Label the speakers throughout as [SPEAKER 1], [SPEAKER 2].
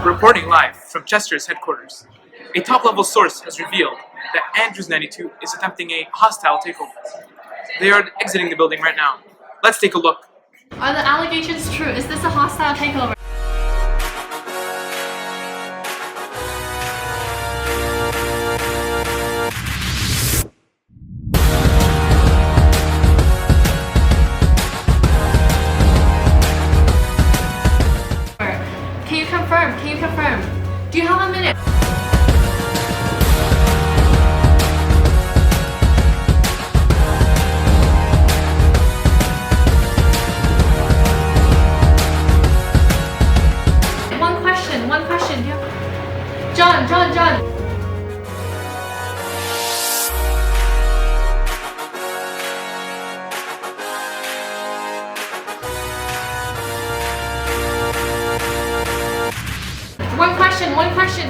[SPEAKER 1] Reporting live from Chester's headquarters, a top-level source has revealed that Andrews 92 is attempting a hostile takeover. They are exiting the building right now. Let's take a look.
[SPEAKER 2] Are the allegations true? Is this a hostile takeover? Can you confirm? Can you confirm? Do you have a minute? One question. John. One question.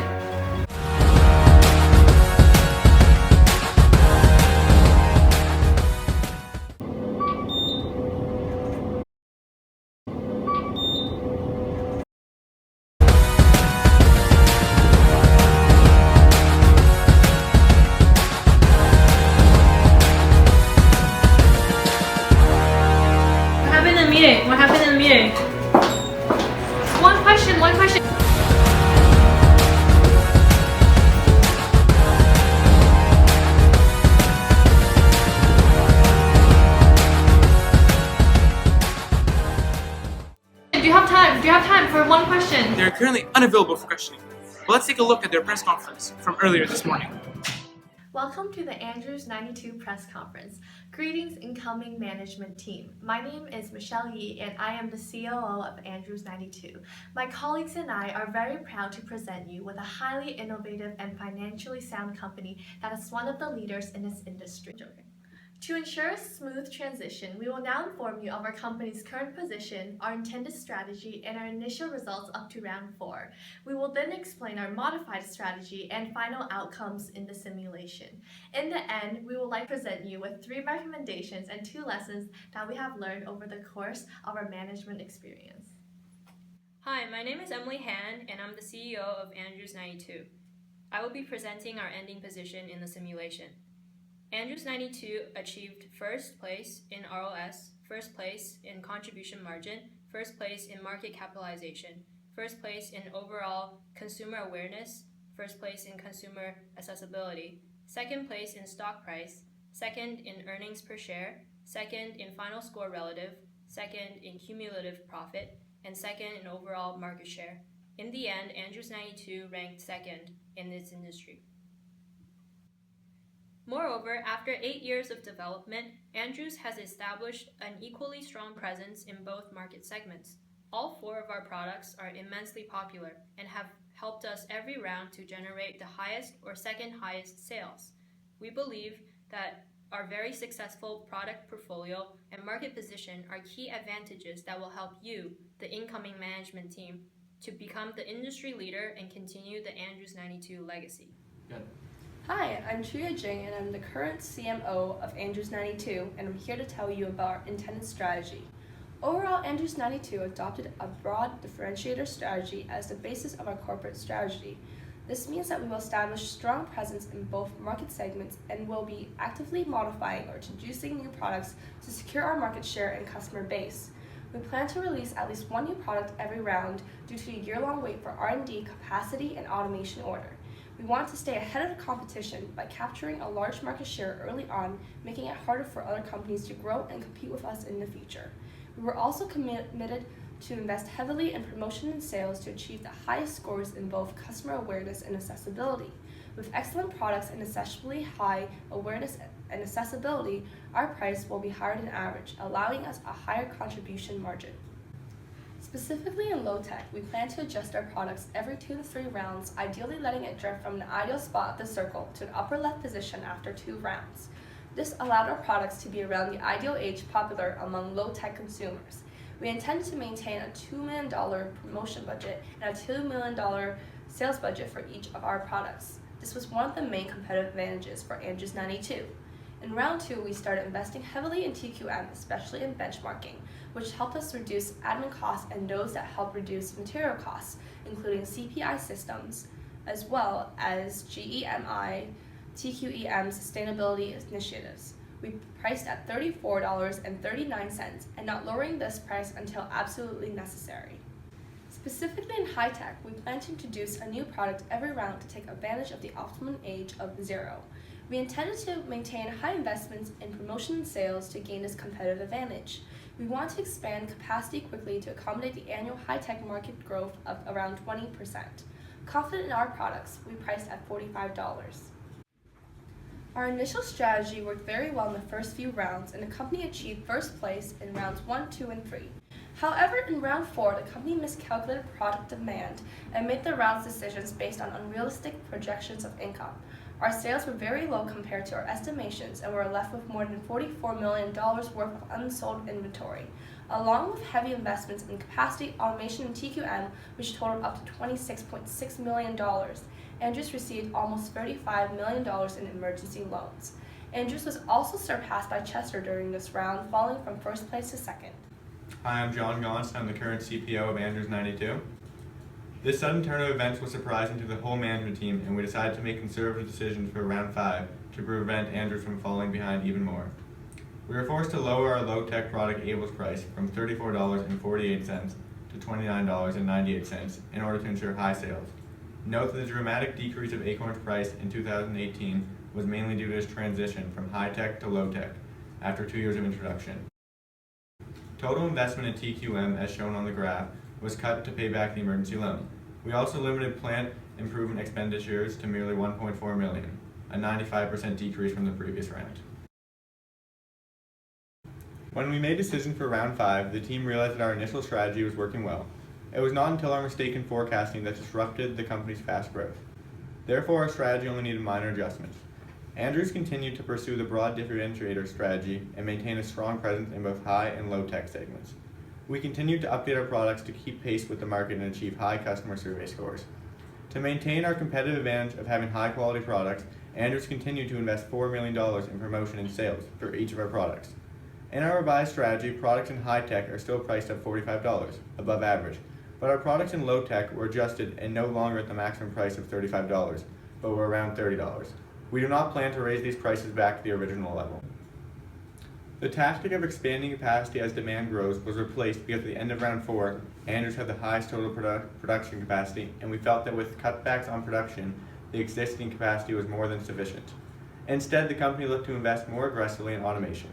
[SPEAKER 2] What happened in the meeting? One question. Do you have time for one question?
[SPEAKER 1] They are currently unavailable for questioning. But let's take a look at their press conference from earlier this morning.
[SPEAKER 2] Welcome to the Andrews 92 press conference. Greetings, incoming management team. My name is Michelle Yee and I am the COO of Andrews 92. My colleagues and I are very proud to present you with a highly innovative and financially sound company that is one of the leaders in its industry. To ensure a smooth transition, we will now inform you of our company's current position, our intended strategy, and our initial results up to round 4. We will then explain our modified strategy and final outcomes in the simulation. In the end, we would like to present you with 3 recommendations and 2 lessons that we have learned over the course of our management experience.
[SPEAKER 3] Hi, my name is Emily Han, and I'm the CEO of Andrews 92. I will be presenting our ending position in the simulation. Andrews 92 achieved first place in ROS, first place in contribution margin, first place in market capitalization, first place in overall consumer awareness, first place in consumer accessibility, second place in stock price, second in earnings per share, second in final score relative, second in cumulative profit, and second in overall market share. In the end, Andrews 92 ranked second in its industry. Moreover, after 8 years of development, Andrews has established an equally strong presence in both market segments. All 4 of our products are immensely popular and have helped us every round to generate the highest or second highest sales. We believe that our very successful product portfolio and market position are key advantages that will help you, the incoming management team, to become the industry leader and continue the Andrews 92 legacy.
[SPEAKER 4] Good.
[SPEAKER 5] Hi, I'm Chuya Jing and I'm the current CMO of Andrews 92 and I'm here to tell you about our intended strategy. Overall, Andrews 92 adopted a broad differentiator strategy as the basis of our corporate strategy. This means that we will establish strong presence in both market segments and will be actively modifying or introducing new products to secure our market share and customer base. We plan to release at least 1 new product every round due to a year-long wait for R&D capacity and automation order. We want to stay ahead of the competition by capturing a large market share early on, making it harder for other companies to grow and compete with us in the future. We were also committed to invest heavily in promotion and sales to achieve the highest scores in both customer awareness and accessibility. With excellent products and exceptionally high awareness and accessibility, our price will be higher than average, allowing us a higher contribution margin. Specifically in low-tech, we plan to adjust our products every 2 to 3 rounds, ideally letting it drift from an ideal spot of the circle to an upper left position after 2 rounds. This allowed our products to be around the ideal age popular among low-tech consumers. We intend to maintain a $2 million promotion budget and a $2 million sales budget for each of our products. This was one of the main competitive advantages for Andrews 92. In round 2, we started investing heavily in TQM, especially in benchmarking. which helped us reduce admin costs and those that help reduce material costs, including CPI systems, as well as GEMI, TQEM sustainability initiatives. We priced at $34.39 and not lowering this price until absolutely necessary. Specifically in high tech, we plan to introduce a new product every round to take advantage of the optimum age of 0. We intended to maintain high investments in promotion and sales to gain this competitive advantage. We want to expand capacity quickly to accommodate the annual high tech market growth of around 20%. Confident in our products, we priced at $45. Our initial strategy worked very well in the first few rounds, and the company achieved first place in rounds 1, 2, and 3. However, in round 4, the company miscalculated product demand and made the round's decisions based on unrealistic projections of income. Our sales were very low compared to our estimations, and we were left with more than $44 million worth of unsold inventory, along with heavy investments in capacity, automation, and TQM, which totaled up to $26.6 million. Andrews received almost $35 million in emergency loans. Andrews was also surpassed by Chester during this round, falling from first place to second.
[SPEAKER 4] Hi, I'm John Gonst. I'm the current CPO of Andrews 92. This sudden turn of events was surprising to the whole management team, and we decided to make conservative decisions for round 5 to prevent Andrews from falling behind even more. We were forced to lower our low-tech product Abel's price from $34.48 to $29.98 in order to ensure high sales. Note that the dramatic decrease of Acorn's price in 2018 was mainly due to its transition from high-tech to low-tech after 2 years of introduction. Total investment in TQM, as shown on the graph, was cut to pay back the emergency loan. We also limited plant improvement expenditures to merely $1.4 million, a 95% decrease from the previous round. When we made decisions for round 5, the team realized that our initial strategy was working well. It was not until our mistaken forecasting that disrupted the company's fast growth. Therefore, our strategy only needed minor adjustments. Andrews continued to pursue the broad differentiator strategy and maintain a strong presence in both high and low tech segments. We continued to update our products to keep pace with the market and achieve high customer survey scores. To maintain our competitive advantage of having high quality products, Andrews continued to invest $4 million in promotion and sales for each of our products. In our revised strategy, products in high tech are still priced at $45, above average, but our products in low tech were adjusted and no longer at the maximum price of $35, but were around $30. We do not plan to raise these prices back to the original level. The tactic of expanding capacity as demand grows was replaced because at the end of round 4, Andrews had the highest total production capacity, and we felt that with cutbacks on production, the existing capacity was more than sufficient. Instead, the company looked to invest more aggressively in automation.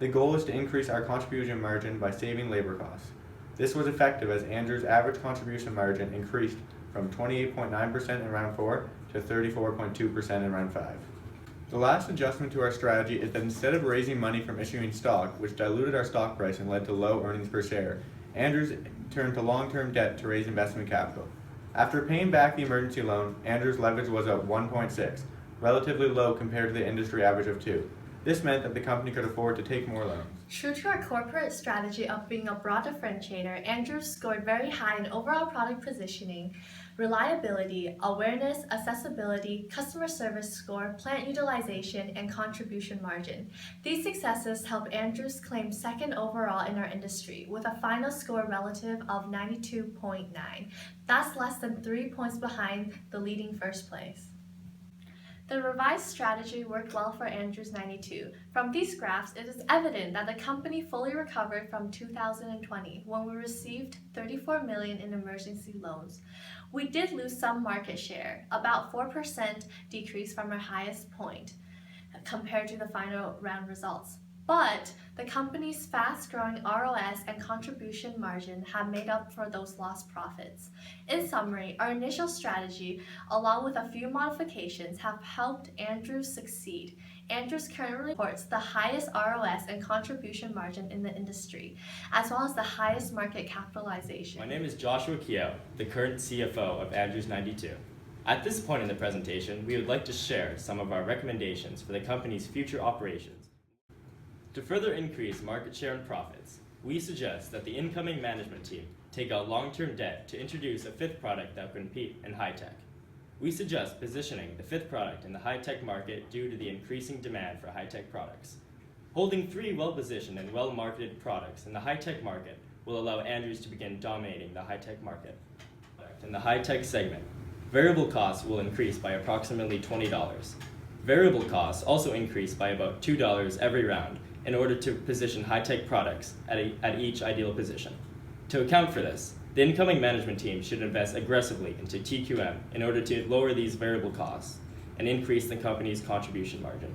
[SPEAKER 4] The goal is to increase our contribution margin by saving labor costs. This was effective as Andrews' average contribution margin increased from 28.9% in round 4 to 34.2% in round 5. The last adjustment to our strategy is that instead of raising money from issuing stock, which diluted our stock price and led to low earnings per share, Andrews turned to long-term debt to raise investment capital. After paying back the emergency loan, Andrews' leverage was at 1.6, relatively low compared to the industry average of 2. This meant that the company could afford to take more loans.
[SPEAKER 2] True to our corporate strategy of being a broad differentiator, Andrews scored very high in overall product positioning, reliability, awareness, accessibility, customer service score, plant utilization, and contribution margin. These successes helped Andrews claim second overall in our industry with a final score relative of 92.9. That's less than 3 points behind the leading first place. The revised strategy worked well for Andrews 92. From these graphs, it is evident that the company fully recovered from 2020 when we received $34 million in emergency loans. We did lose some market share, about 4% decrease from our highest point compared to the final round results. But the company's fast-growing ROS and contribution margin have made up for those lost profits. In summary, our initial strategy, along with a few modifications, have helped Andrews succeed. Andrews currently reports the highest ROS and contribution margin in the industry, as well as the highest market capitalization.
[SPEAKER 6] My name is Joshua Keogh, the current CFO of Andrews 92. At this point in the presentation, we would like to share some of our recommendations for the company's future operations. To further increase market share and profits, we suggest that the incoming management team take out long-term debt to introduce a fifth product that will compete in high-tech. We suggest positioning the fifth product in the high-tech market due to the increasing demand for high-tech products. Holding 3 well-positioned and well-marketed products in the high-tech market will allow Andrews to begin dominating the high-tech market. In the high-tech segment, variable costs will increase by approximately $20. Variable costs also increase by about $2 every round in order to position high-tech products at each ideal position. To account for this, the incoming management team should invest aggressively into TQM in order to lower these variable costs and increase the company's contribution margin.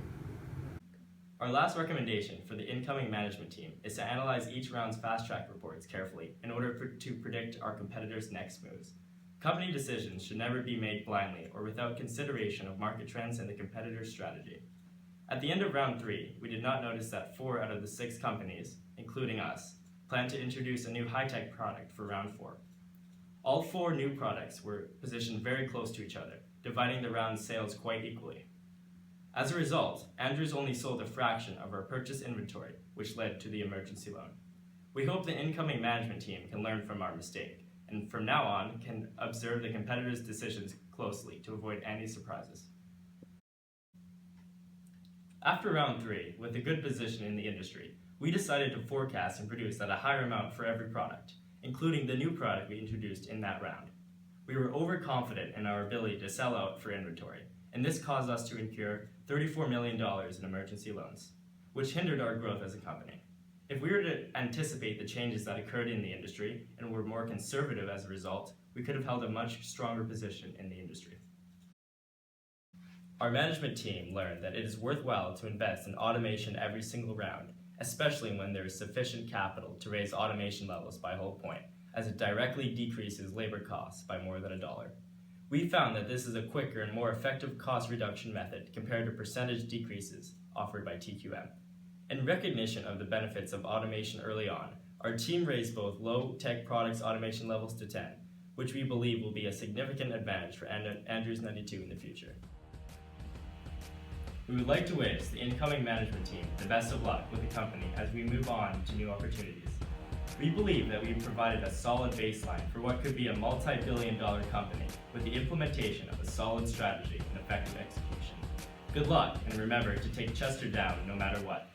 [SPEAKER 6] Our last recommendation for the incoming management team is to analyze each round's fast-track reports carefully in order to predict our competitors' next moves. Company decisions should never be made blindly or without consideration of market trends and the competitor's strategy. At the end of round 3, we did not notice that 4 out of the 6 companies, including us, plan to introduce a new high-tech product for round 4. All 4 new products were positioned very close to each other, dividing the round's sales quite equally. As a result, Andrews only sold a fraction of our purchase inventory, which led to the emergency loan. We hope the incoming management team can learn from our mistake, and from now on can observe the competitors' decisions closely to avoid any surprises. After round 3, with a good position in the industry, we decided to forecast and produce at a higher amount for every product, including the new product we introduced in that round. We were overconfident in our ability to sell out for inventory, and this caused us to incur $34 million in emergency loans, which hindered our growth as a company. If we were to anticipate the changes that occurred in the industry and were more conservative as a result, we could have held a much stronger position in the industry. Our management team learned that it is worthwhile to invest in automation every single round, especially when there is sufficient capital to raise automation levels by a whole point, as it directly decreases labor costs by more than $1. We found that this is a quicker and more effective cost reduction method compared to percentage decreases offered by TQM. In recognition of the benefits of automation early on, our team raised both low-tech products automation levels to 10, which we believe will be a significant advantage for Andrews 92 in the future. We would like to wish the incoming management team the best of luck with the company as we move on to new opportunities. We believe that we've provided a solid baseline for what could be a multi-billion-dollar company with the implementation of a solid strategy and effective execution. Good luck, and remember to take Chester down no matter what.